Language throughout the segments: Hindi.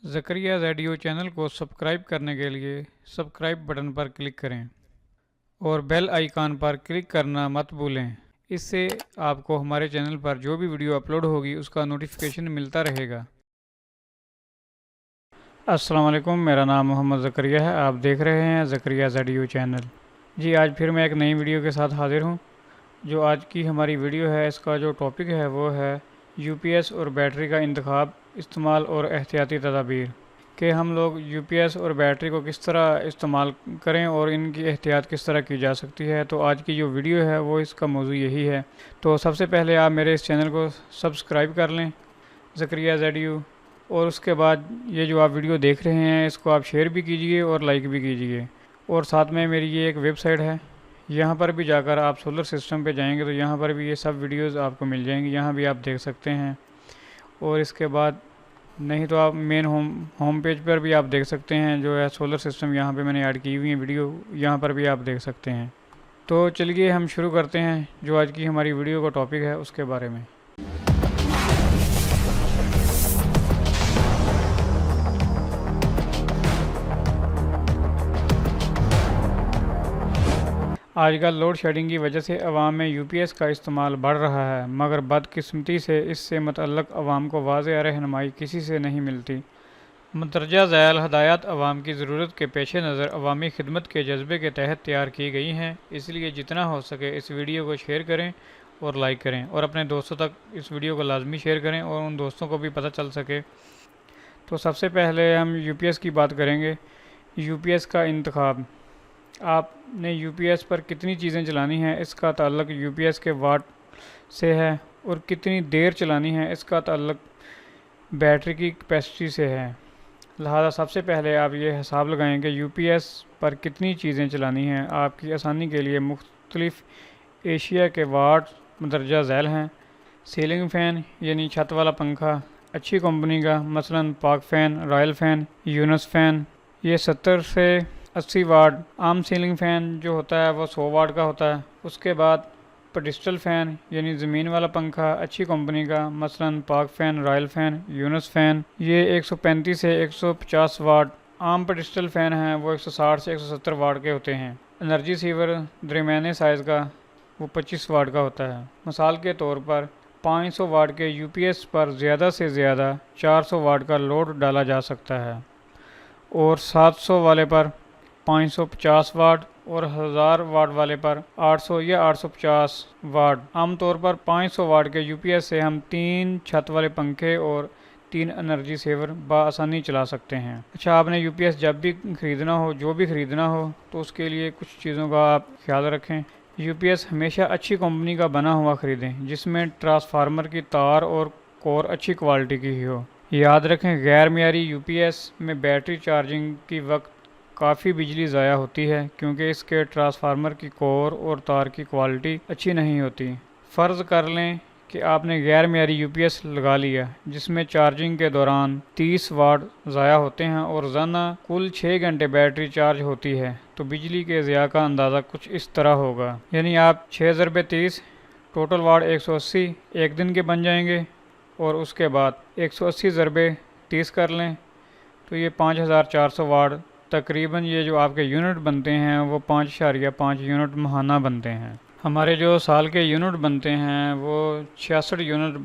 ज़करिया रेडियो चैनल को सब्सक्राइब करने के लिए सब्सक्राइब बटन पर क्लिक करें और बेल आइकन पर क्लिक करना मत भूलें। इससे आपको हमारे चैनल पर जो भी वीडियो अपलोड होगी उसका नोटिफिकेशन मिलता रहेगा। अस्सलाम वालेकुम, मेरा नाम मोहम्मद ज़करिया है। आप देख रहे हैं ज़करिया रेडियो चैनल। जी, आज फिर मैं एक नई वीडियो के साथ हाजिर हूँ। जो आज की हमारी वीडियो है, इसका जो टॉपिक है वो है यूपीएस और बैटरी का इंतखाब, इस्तेमाल और एहतियाती तदाबीर कि हम लोग यूपीएस और बैटरी को किस तरह इस्तेमाल करें और इनकी एहतियात किस तरह की जा सकती है। तो आज की जो वीडियो है वो इसका मौजू यही है। तो सबसे पहले आप मेरे इस चैनल को सब्सक्राइब कर लें, ज़करिया रेडियो, और उसके बाद ये जो आप वीडियो देख रहे हैं इसको आप शेयर भी कीजिए और लाइक भी कीजिए। और साथ में मेरी ये एक वेबसाइट है, यहाँ पर भी जाकर आप सोलर सिस्टम पे जाएंगे तो यहाँ पर भी ये सब वीडियोस आपको मिल जाएंगी, यहाँ भी आप देख सकते हैं। और इसके बाद नहीं तो आप मेन होम पेज पर भी आप देख सकते हैं, जो है सोलर सिस्टम यहाँ पे मैंने ऐड की हुई है वीडियो, यहाँ पर भी आप देख सकते हैं। तो चलिए हम शुरू करते हैं जो आज की हमारी वीडियो का टॉपिक है उसके बारे में। आजकल लोड शेडिंग की वजह से अवाम में यूपीएस का इस्तेमाल बढ़ रहा है, मगर बदकिस्मती से इससे मतअल्लक़ अवाम को वाज़ेह रहनुमाई किसी से नहीं मिलती। मंदरजा ज़ैल हदायत अवाम की ज़रूरत के पेश नज़र अवामी खिदमत के जज्बे के तहत तैयार की गई हैं, इसलिए जितना हो सके इस वीडियो को शेयर करें और लाइक करें और अपने दोस्तों तक इस वीडियो को लाजमी शेयर करें और उन दोस्तों को भी पता चल सके। तो सबसे पहले हम यूपीएस की बात करेंगे। यूपीएस का इंतखाब, आपने यूपीएस पर कितनी चीज़ें चलानी हैं इसका ताल्लुक़ यूपीएस के वाट से है, और कितनी देर चलानी है इसका ताल्लुक़ बैटरी की कैपेसिटी से है। लिहाजा सबसे पहले आप ये हिसाब लगाएं कि यूपीएस पर कितनी चीज़ें चलानी हैं। आपकी आसानी के लिए मुख्तलिफ एशिया के वाट मदरजा झैल हैं। सीलिंग फ़ैन यानी छत वाला पंखा अच्छी कंपनी का, मसलन Pak fan, royal fan, Younus fan, ये 70 से 80 वाट। आम सीलिंग फ़ैन जो होता है वो 100 वाट का होता है। उसके बाद पेडिस्टल फ़ैन यानी ज़मीन वाला पंखा अच्छी कंपनी का, मसलन Pak fan, royal fan, Younus fan, ये 135 से 150 वाट। आम पेडिस्टल फ़ैन हैं वो 160 से 170 वाट के होते हैं। एनर्जी सीवर दरमियाने साइज़ का वो 25 वाट का होता है। मिसाल के तौर पर 500 वाट के यूपीएस पर ज़्यादा से ज़्यादा 400 वाट का लोड डाला जा सकता है, और 700 वाले पर 550 वाट और 1000 वाट वाले पर 800 या 850 वाट। आमतौर पर 500 वाट के यूपीएस से हम 3 छत वाले पंखे और 3 एनर्जी सेवर बआसानी चला सकते हैं। अच्छा, आपने यूपीएस जब भी ख़रीदना हो, जो भी ख़रीदना हो, तो उसके लिए कुछ चीज़ों का आप ख्याल रखें। यूपीएस हमेशा अच्छी कंपनी का बना हुआ ख़रीदें जिसमें ट्रांसफार्मर की तार और कोर अच्छी क्वालिटी की ही हो। याद रखें, गैर मियारी यूपीएस में बैटरी चार्जिंग की वक्त काफ़ी बिजली ज़ाया होती है क्योंकि इसके ट्रांसफार्मर की कोर और तार की क्वालिटी अच्छी नहीं होती। फ़र्ज़ कर लें कि आपने गैर मियारी यूपीएस लगा लिया जिसमें चार्जिंग के दौरान 30 वाट ज़ाया होते हैं और रोज़ाना कुल 6 घंटे बैटरी चार्ज होती है, तो बिजली के ज़िया का अंदाज़ा कुछ इस तरह होगा। यानी आप 6 ज़रबे 30 टोटल वाट 180 एक दिन के बन जाएंगे, और उसके बाद 180 ज़रबे 30 कर लें तो ये 5400 वाट तकरीबन, ये जो आपके यूनिट बनते हैं वो 5.5 यूनिट माहाना बनते हैं। हमारे जो साल के यूनिट बनते हैं वो 66 यूनिट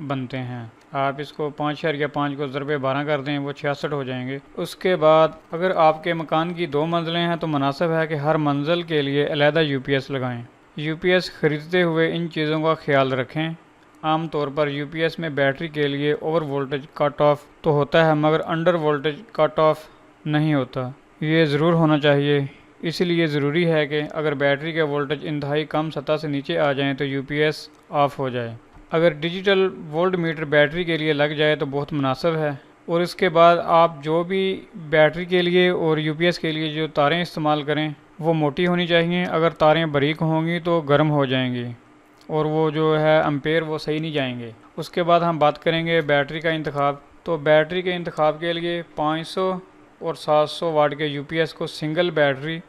बनते हैं। आप इसको 5.5 को ज़रबे 12 कर दें, वो 66 हो जाएंगे। उसके बाद अगर आपके मकान की 2 मंजिलें हैं तो मुनासिब है कि हर मंजिल के लिए अलहदा यूपीएस लगाएं। यूपीएस ख़रीदते हुए इन चीज़ों का ख्याल रखें। आम तौर पर यूपीएस में बैटरी के लिए ओवर वोल्टेज कट ऑफ तो होता है, मगर अंडर वोल्टेज कट ऑफ नहीं होता। ये ज़रूर होना चाहिए। इसलिए ज़रूरी है कि अगर बैटरी के वोल्टेज इंतहाई कम सतह से नीचे आ जाएं तो यूपीएस ऑफ हो जाए। अगर डिजिटल वोल्ट मीटर बैटरी के लिए लग जाए तो बहुत मुनासिब है। और इसके बाद आप जो भी बैटरी के लिए और यूपीएस के लिए जो तारें इस्तेमाल करें वो मोटी होनी चाहिए। अगर तारें बारीक होंगी तो गर्म हो जाएंगी और वो जो है एम्पेयर वो सही नहीं जाएंगे। उसके बाद हम बात करेंगे बैटरी का इंतखाब। तो बैटरी के इंतखाब के लिए 500 और 700 वाट के यूपीएस को सिंगल बैटरी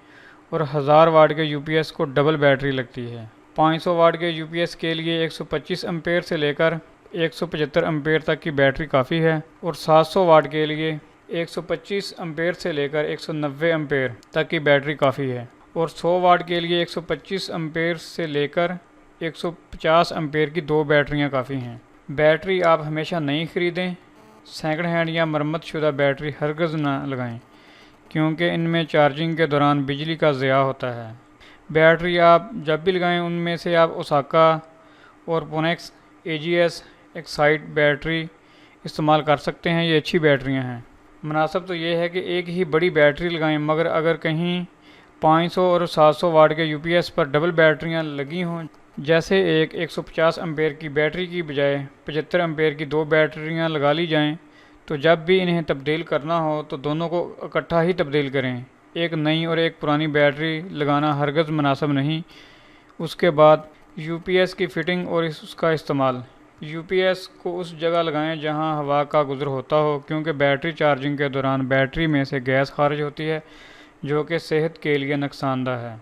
और 1000 वाट के यूपीएस को डबल बैटरी लगती है। 500 वाट के यूपीएस के लिए 125 एम्पेयर से लेकर 175 एम्पेयर तक की बैटरी काफ़ी है, और 700 वाट के लिए 125 एम्पेयर से लेकर 190 एम्पेयर तक की बैटरी काफ़ी है, और 100 वाट के लिए 125 एम्पेयर से लेकर 150 एम्पेयर की 2 बैटरियां काफ़ी हैं। बैटरी आप हमेशा नई ख़रीदें। सेकंड हैंड या मरम्मत शुदा बैटरी हरगिज़ ना लगाएं, क्योंकि इनमें चार्जिंग के दौरान बिजली का ज़िया होता है। बैटरी आप जब भी लगाएं उनमें से आप ओसाका और पोनेक्स AGS एक्साइट बैटरी इस्तेमाल कर सकते हैं। ये अच्छी बैटरियां हैं। मुनासिब तो ये है कि एक ही बड़ी बैटरी लगाएं, मगर अगर कहीं 500 और 700 वाट के UPS पर डबल बैटरियां लगी हों, जैसे एक 150 एम्पेयर की बैटरी की बजाय 75 एम्पेयर की 2 बैटरियां लगा ली जाएं, तो जब भी इन्हें तब्दील करना हो तो दोनों को इकट्ठा ही तब्दील करें। एक नई और एक पुरानी बैटरी लगाना हरगिज़ मुनासिब नहीं। उसके बाद UPS की फ़िटिंग और उसका इस्तेमाल। UPS को उस जगह लगाएं जहां हवा का गुज़र होता हो, क्योंकि बैटरी चार्जिंग के दौरान बैटरी में से गैस खारिज होती है जो कि सेहत के लिए नुकसानदा है।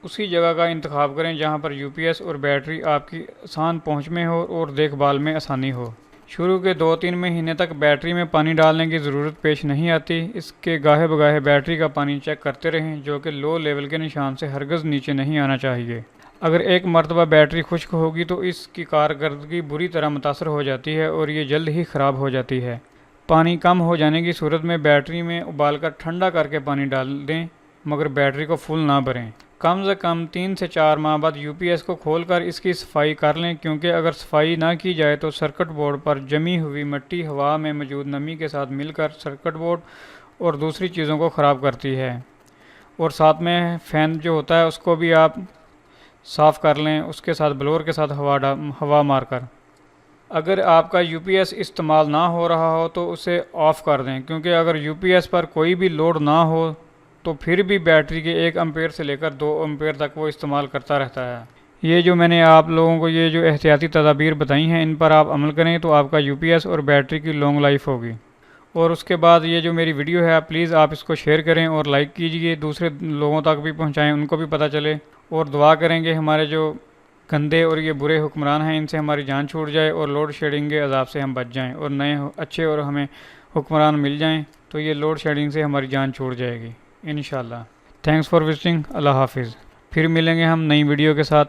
उसी जगह का इंतखाब करें जहां पर UPS और बैटरी आपकी आसान पहुंच में हो और देखभाल में आसानी हो। शुरू के 2-3 महीने तक बैटरी में पानी डालने की ज़रूरत पेश नहीं आती। इसके गाहे बगाहे बैटरी का पानी चेक करते रहें, जो कि लो लेवल के निशान से हरगिज़ नीचे नहीं आना चाहिए। अगर एक मरतबा बैटरी खुश्क होगी तो इसकी कारकर्दगी बुरी तरह मुतासर हो जाती है और ये जल्द ही ख़राब हो जाती है। पानी कम हो जाने की सूरत में बैटरी में उबालकर ठंडा करके पानी डाल दें, मगर बैटरी को फुल ना भरें। कम से कम 3 से 4 माह बाद UPS को खोलकर इसकी सफाई कर लें, क्योंकि अगर सफाई ना की जाए तो सर्किट बोर्ड पर जमी हुई मिट्टी हवा में मौजूद नमी के साथ मिलकर सर्किट बोर्ड और दूसरी चीज़ों को ख़राब करती है। और साथ में फ़ैन जो होता है उसको भी आप साफ़ कर लें, उसके साथ ब्लोअर के साथ हवा मारकर। अगर आपका UPS इस्तेमाल ना हो रहा हो तो उसे ऑफ़ कर दें, क्योंकि अगर UPS पर कोई भी लोड ना हो तो फिर भी बैटरी के 1 एम्पेयर से लेकर 2 एम्पेयर तक वो इस्तेमाल करता रहता है। ये जो मैंने आप लोगों को ये जो एहतियाती तदाबीर बताई हैं, इन पर आप अमल करें तो आपका UPS और बैटरी की लॉन्ग लाइफ होगी। और उसके बाद ये जो मेरी वीडियो है प्लीज़ आप इसको शेयर करें और लाइक कीजिए, दूसरे लोगों तक भी पहुँचाएँ, उनको भी पता चले। और दुआ करेंगे हमारे जो गंदे और ये बुरे हुक्मरान हैं इनसे हमारी जान छूट जाए और लोड शेडिंग के अजाब से हम बच जाएं और नए अच्छे और हमें हुक्मरान मिल जाएं, तो ये लोड शेडिंग से हमारी जान छूट जाएगी इंशाल्लाह। Thanks for visiting. अल्लाह हाफिज़। फिर मिलेंगे हम नई वीडियो के साथ।